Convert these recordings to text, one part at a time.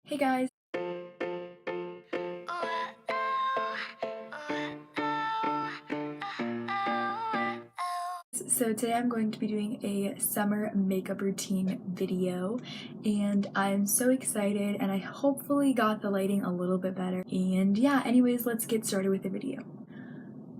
Hey guys! So today I'm going to be doing a summer makeup routine video and I'm so excited and I hopefully got the lighting a little bit better. And yeah, anyways, let's get started with the video.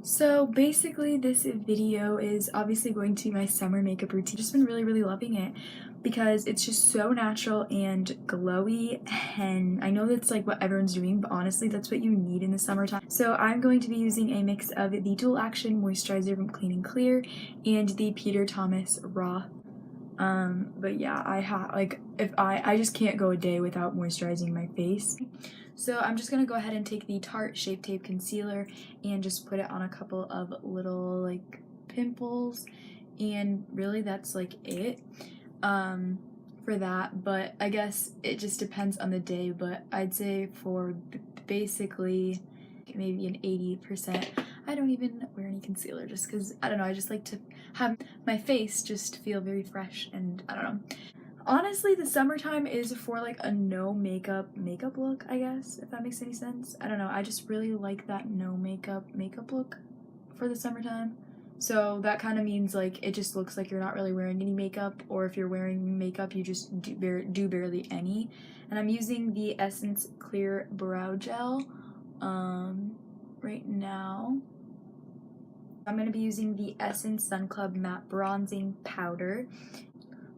So basically this video is obviously going to be my summer makeup routine. I've just been really loving it because it's just so natural and glowy, and I know that's like what everyone's doing, but honestly that's what you need in the summertime. So I'm going to be using a mix of the Dual Action Moisturizer from Clean and Clear and the Peter Thomas Raw. But yeah, I just can't go a day without moisturizing my face. So I'm just gonna go ahead and take the Tarte Shape Tape Concealer and just put it on a couple of little like pimples, and really that's like it for that. But I guess it just depends on the day, but I'd say for basically maybe an 80%. I don't even wear any concealer just because, I don't know, I just like to have my face just feel very fresh, and I don't know. Honestly, the summertime is for like a no makeup look, I guess, if that makes any sense. I don't know, I just really like that no makeup look for the summertime. So that kind of means like it just looks like you're not really wearing any makeup, or if you're wearing makeup you just do barely any. And I'm using the Essence Clear Brow Gel right now. I'm going to be using the Essence Sun Club Matte Bronzing Powder.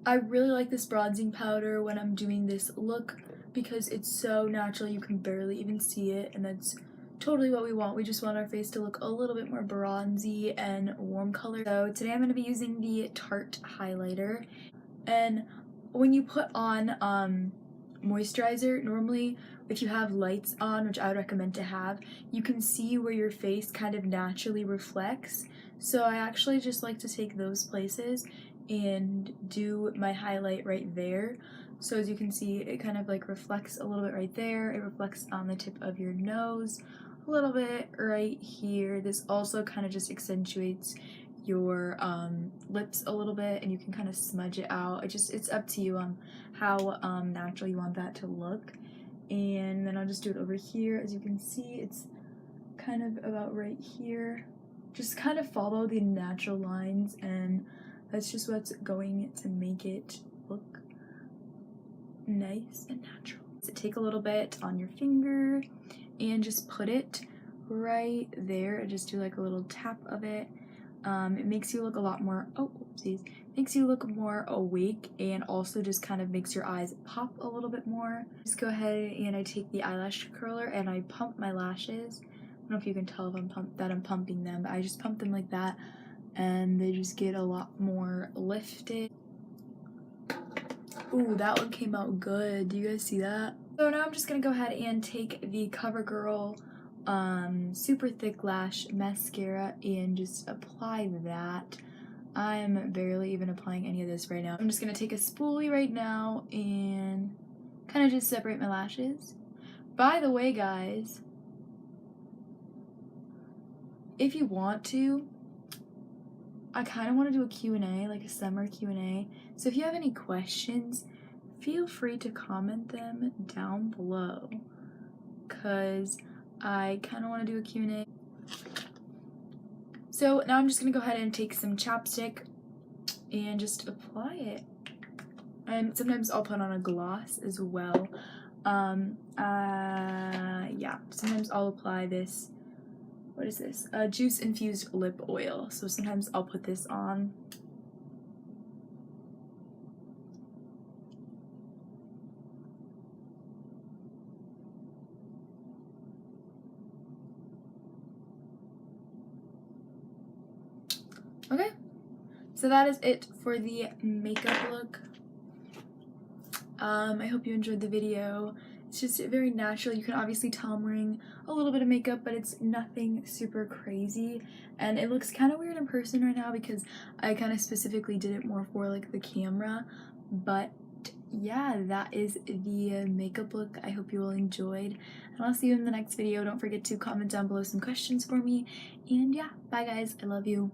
I really like this bronzing powder when I'm doing this look because it's so natural, you can barely even see it, and that's totally what we want. We just want our face to look a little bit more bronzy and warm color. So today I'm going to be using the Tarte highlighter, and when you put on moisturizer, normally if you have lights on, which I would recommend to have, you can see where your face kind of naturally reflects. So I actually just like to take those places and do my highlight right there. So as you can see, it kind of like reflects a little bit right there. It reflects on the tip of your nose, a little bit right here. This also kind of just accentuates your lips a little bit, and you can kind of smudge it out. It's up to you on how natural you want that to look. And then I'll just do it over here. As you can see, it's kind of about right here. Just kind of follow the natural lines, and that's just what's going to make it look nice and natural. So take a little bit on your finger and just put it right there, and just do like a little tap of it. It makes you look a lot more, makes you look more awake, and also just kind of makes your eyes pop a little bit more. Just go ahead and I take the eyelash curler and I pump my lashes. I don't know if you can tell if I'm pumping them, but I just pump them like that, and they just get a lot more lifted. Ooh, that one came out good. Do you guys see that? So now I'm just gonna go ahead and take the CoverGirl super thick lash mascara and just apply that. I'm barely even applying any of this right now. I'm just gonna take a spoolie right now and kind of just separate my lashes. By the way, guys, if you want to, I kind of want to do a Q&A, like a summer Q&A. So if you have any questions, feel free to comment them down below, because I kind of want to do a Q&A. So now I'm just going to go ahead and take some chapstick and just apply it. And sometimes I'll put on a gloss as well. Yeah, sometimes I'll apply this. What is this? Juice infused lip oil. So sometimes I'll put this on. Okay, so that is it for the makeup look. I hope you enjoyed the video. It's just very natural. You can obviously tell I'm wearing a little bit of makeup, but it's nothing super crazy. And it looks kind of weird in person right now because I kind of specifically did it more for like the camera. But yeah, that is the makeup look. I hope you all enjoyed, and I'll see you in the next video. Don't forget to comment down below some questions for me. And yeah, bye guys. I love you.